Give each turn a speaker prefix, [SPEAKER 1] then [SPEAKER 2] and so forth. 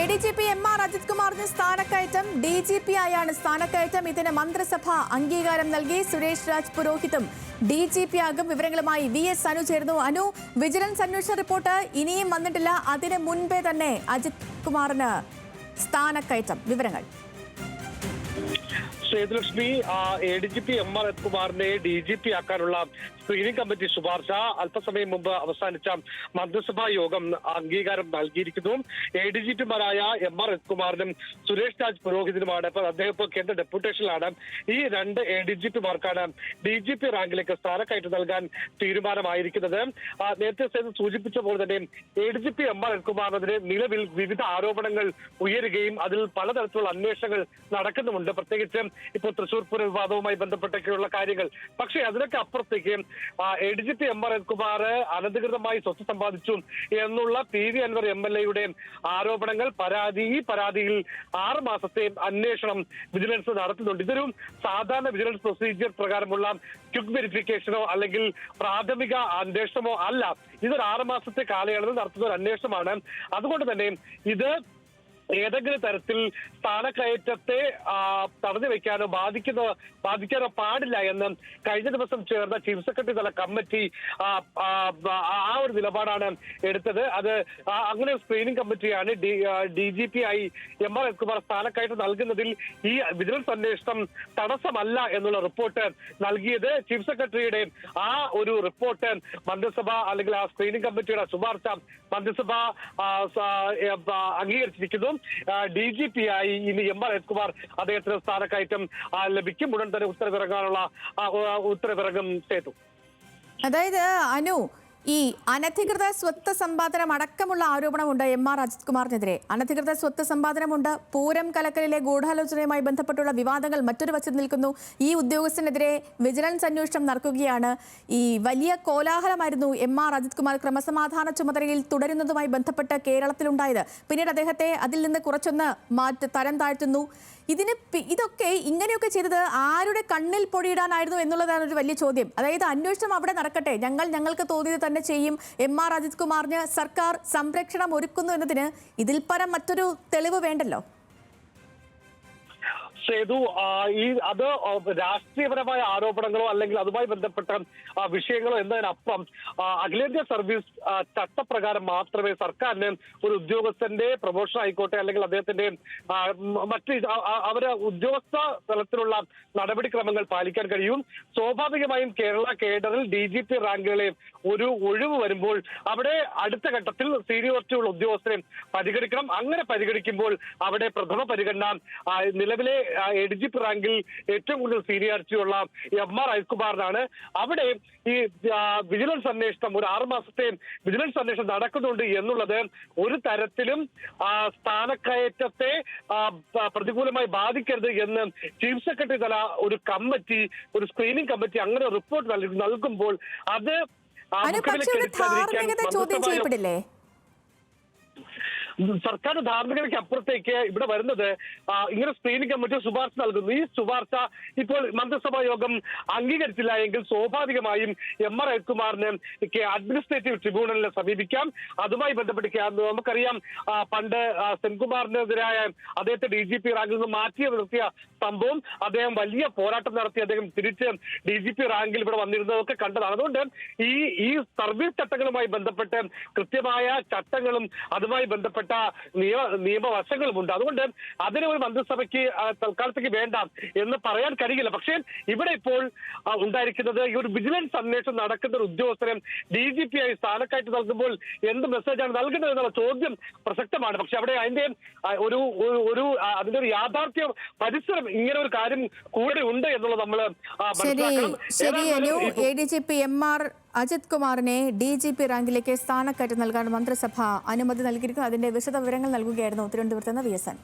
[SPEAKER 1] ADGP MR Ajith കുമാറിന് സ്ഥാനക്കയറ്റം. DGP ആയാണ് സ്ഥാനക്കയറ്റം. ഇതിന് മന്ത്രിസഭ അംഗീകാരം നൽകി. സുരേഷ് രാജ് പുരോഹിതും DGP ആകും. വിവരങ്ങളുമായി VS അനു ചേർന്നു. അനു, വിജിലൻസ് അന്വേഷണ റിപ്പോർട്ട് ഇനിയും വന്നിട്ടില്ല. അതിന് മുൻപേ തന്നെ അജിത് കുമാറിന് സ്ഥാനക്കയറ്റം. വിവരങ്ങൾ.
[SPEAKER 2] സേതുലക്ഷ്മി, ADGP MR അജിത് കുമാറിനെ DGP ആക്കാനുള്ള സ്ക്രീനിംഗ് കമ്മിറ്റി ശുപാർശ അല്പസമയം മുമ്പ് അവസാനിച്ച മന്ത്രിസഭാ യോഗം അംഗീകാരം നൽകിയിരിക്കുന്നു. ADGPമാരായ MR അജിത് കുമാറിനും സുരേഷ് രാജ് പുരോഹിതിനുമാണ്. അദ്ദേഹം ഇപ്പോൾ കേന്ദ്ര ഡെപ്യൂട്ടേഷനിലാണ്. ഈ രണ്ട് ADGPമാർക്കാണ് DGP റാങ്കിലേക്ക് സ്ഥാനക്കയറ്റം നൽകാൻ തീരുമാനമായിരിക്കുന്നത്. നേരത്തെ സൂചിപ്പിച്ച പോലെ തന്നെ ADGP MR അജിത് കുമാറിനെതിരെ നിലവിൽ വിവിധ ആരോപണങ്ങൾ ഉയരുകയും അതിൽ പലതരത്തിലുള്ള അന്വേഷണങ്ങൾ നടക്കുന്നുമുണ്ട്. പ്രത്യേകിച്ച് ഇപ്പോൾ തൃശൂർ പൂര വിവാദവുമായി ബന്ധപ്പെട്ടൊക്കെയുള്ള കാര്യങ്ങൾ. പക്ഷേ അതിനൊക്കെ അപ്പുറത്തേക്ക് ADGP MR അജിത് കുമാർ അനധികൃതമായി സ്വത്ത് സമ്പാദിച്ചു എന്നുള്ള PV അൻവർ MLA ആരോപണങ്ങൾ, ഈ പരാതിയിൽ 6 മാസത്തെ അന്വേഷണം വിജിലൻസ് നടത്തുന്നുണ്ട്. ഇതൊരു സാധാരണ വിജിലൻസ് പ്രൊസീജിയർ പ്രകാരമുള്ള ക്വിക്ക് വെരിഫിക്കേഷനോ അല്ലെങ്കിൽ പ്രാഥമിക അന്വേഷണമോ അല്ല. ഇതൊരു 6 മാസത്തെ കാലയളവിൽ നടത്തുന്ന ഒരു അന്വേഷണമാണ്. അതുകൊണ്ട് തന്നെ ഇത് ഏതെങ്കിലും തരത്തിൽ സ്ഥാനക്കയറ്റത്തെ തടഞ്ഞു വെക്കാനോ ബാധിക്കാനോ പാടില്ല എന്ന് കഴിഞ്ഞ ദിവസം ചേർന്ന ചീഫ് സെക്രട്ടറി തല കമ്മിറ്റി ആ ഒരു നിലപാടാണ് എടുത്തത്. അത് അങ്ങനെ സ്ക്രീനിംഗ് കമ്മിറ്റിയാണ് DGP ആയി MR അജിത് കുമാർ സ്ഥാനക്കയറ്റം നൽകുന്നതിൽ ഈ വിജിലൻസ് അന്വേഷണം തടസ്സമല്ല എന്നുള്ള റിപ്പോർട്ട് നൽകിയത്. ചീഫ് സെക്രട്ടറിയുടെ ആ ഒരു റിപ്പോർട്ട് മന്ത്രിസഭ അല്ലെങ്കിൽ ആ സ്ക്രീനിംഗ് കമ്മിറ്റിയുടെ ശുപാർശ മന്ത്രിസഭ അംഗീകരിച്ചിരിക്കുന്നു. DGP ആയി ഇനി MR അജിത് കുമാർ അദ്ദേഹത്തിന് സ്ഥാനക്കയറ്റം ലഭിക്കും. ഉടൻ തന്നെ ഉത്തരവിറങ്ങും സേതു.
[SPEAKER 1] അതായത് അനു, ഈ അനധികൃത സ്വത്ത് സമ്പാദനം അടക്കമുള്ള ആരോപണമുണ്ട് MR അജിത് കുമാറിനെതിരെ. അനധികൃത സ്വത്ത് സമ്പാദനമുണ്ട്. പൂരം കലക്കലിലെ ഗൂഢാലോചനയുമായി ബന്ധപ്പെട്ടുള്ള വിവാദങ്ങൾ മറ്റൊരു വശത്ത് നിൽക്കുന്നു. ഈ ഉദ്യോഗസ്ഥനെതിരെ വിജിലൻസ് അന്വേഷണം നടക്കുകയാണ്. ഈ വലിയ കോലാഹലമായിരുന്നു MR അജിത് കുമാർ ക്രമസമാധാന ചുമതലയിൽ തുടരുന്നതുമായി ബന്ധപ്പെട്ട് കേരളത്തിലുണ്ടായത്. പിന്നീട് അദ്ദേഹത്തെ അതിൽ നിന്ന് കുറച്ചൊന്ന് തരം താഴ്ത്തുന്നു. ഇതൊക്കെ ഇങ്ങനെയൊക്കെ ചെയ്തത് ആരുടെ കണ്ണിൽ പൊടിയിടാനായിരുന്നു എന്നുള്ളതാണ് ഒരു വലിയ ചോദ്യം. അതായത് അന്വേഷണം അവിടെ നടക്കട്ടെ, ഞങ്ങൾക്ക് തോന്നിയത് തന്നെ ചെയ്യും, MR അജിത് കുമാറിന് സർക്കാർ സംരക്ഷണം ഒരുക്കുന്നു എന്നതിന് ഇതിൽ പരം മറ്റൊരു തെളിവ് വേണ്ടല്ലോ.
[SPEAKER 2] സേതു, അത് രാഷ്ട്രീയപരമായ ആരോപണങ്ങളോ അല്ലെങ്കിൽ അതുമായി ബന്ധപ്പെട്ട വിഷയങ്ങളോ എന്നതിനപ്പുറം അഖിലേന്ത്യാ സർവീസ് ചട്ടപ്രകാരം മാത്രമേ സർക്കാരിന് ഒരു ഉദ്യോഗസ്ഥന്റെ പ്രൊമോഷൻ ആയിക്കോട്ടെ അല്ലെങ്കിൽ അദ്ദേഹത്തിന്റെ മറ്റ് അവര് ഉദ്യോഗസ്ഥ തലത്തിലുള്ള നടപടിക്രമങ്ങൾ പാലിക്കാൻ കഴിയും. സ്വാഭാവികമായും കേരള കേഡറിൽ DGP റാങ്കുകളെ ഒരു ഒഴിവ് വരുമ്പോൾ അവിടെ അടുത്ത ഘട്ടത്തിൽ സീനിയോറിറ്റിയുള്ള ഉദ്യോഗസ്ഥരെ പരിഗണിക്കണം. അങ്ങനെ പരിഗണിക്കുമ്പോൾ അവിടെ പ്രഥമ പരിഗണന നിലവിലെ ADGP റാങ്കിൽ ഏറ്റവും കൂടുതൽ സീനിയോറിറ്റിയുള്ള MR അജിത് കുമാറിനാണ്. അവിടെ ഈ വിജിലൻസ് അന്വേഷണം ഒരു 6 മാസത്തെ വിജിലൻസ് അന്വേഷണം നടക്കുന്നുണ്ട് എന്നുള്ളത് ഒരു തരത്തിലും സ്ഥാനക്കയറ്റത്തെ പ്രതികൂലമായി ബാധിക്കരുത് എന്ന് ചീഫ് സെക്രട്ടറി തല ഒരു കമ്മിറ്റി, ഒരു സ്ക്രീനിംഗ് കമ്മിറ്റി അങ്ങനെ റിപ്പോർട്ട് നൽകുമ്പോൾ അത്
[SPEAKER 1] ചോദ്യം ചെയ്യപ്പെടില്ലേ?
[SPEAKER 2] സർക്കാരിന്റെ ധാർമ്മികതയ്ക്ക് അപ്പുറത്തേക്ക് ഇവിടെ വരുന്നത് ഇങ്ങനെ സ്ക്രീനിംഗ് കമ്മിറ്റി ശുപാർശ നൽകുന്നു. ഈ ശുപാർശ ഇപ്പോൾ മന്ത്രിസഭാ യോഗം അംഗീകരിച്ചില്ല എങ്കിൽ സ്വാഭാവികമായും MR അജിത് കുമാറിന് അഡ്മിനിസ്ട്രേറ്റീവ് ട്രിബ്യൂണലിനെ സമീപിക്കാം. അതുമായി ബന്ധപ്പെട്ട് നമുക്കറിയാം, പണ്ട് സെൻകുമാറിനെതിരായ അദ്ദേഹത്തെ DGP റാങ്കിൽ നിന്ന് മാറ്റി നിർത്തിയ സംഭവം, അദ്ദേഹം വലിയ പോരാട്ടം നടത്തി അദ്ദേഹം തിരിച്ച് DGP റാങ്കിൽ ഇവിടെ വന്നിരുന്നതൊക്കെ കണ്ടതാണ്. അതുകൊണ്ട് ഈ സർവീസ് ചട്ടങ്ങളുമായി ബന്ധപ്പെട്ട് കൃത്യമായ ചട്ടങ്ങളും അതുമായി ബന്ധപ്പെട്ട നിയമവശങ്ങളുമുണ്ട്. അതുകൊണ്ട് അതിന് ഒരു മന്ത്രിസഭയ്ക്ക് തൽക്കാലത്തേക്ക് വേണ്ട എന്ന് പറയാൻ കഴിയില്ല. പക്ഷേ ഇവിടെ ഇപ്പോൾ ഉണ്ടായിരിക്കുന്നത് ഈ ഒരു വിജിലൻസ് അന്വേഷണം നടക്കുന്ന ഒരു ഉദ്യോഗസ്ഥനെ DGP ആയി സ്ഥാനക്കയറ്റം നൽകുമ്പോൾ എന്ത് മെസ്സേജാണ് നൽകുന്നത് എന്നുള്ള ചോദ്യം പ്രസക്തമാണ്. പക്ഷെ അവിടെ അതിന്റെ അതിന്റെ ഒരു യാഥാർത്ഥ്യ പരിസരം ഇങ്ങനെ ഒരു കാര്യം കൂടെ ഉണ്ട് എന്നുള്ളത് നമ്മൾ മനസ്സിലാക്കണം.
[SPEAKER 1] ADGP MR അജിത് കുമാറിനെ DGP റാങ്കിലേക്ക് സ്ഥാനക്കയറ്റം നൽകാൻ മന്ത്രിസഭ അനുമതി നൽകിയിരിക്കുന്നു. അതിന്റെ വിശദ വിവരങ്ങൾ നൽകുകയായിരുന്നു തിരുവനന്തപുരത്ത് നിന്ന് VS അനു.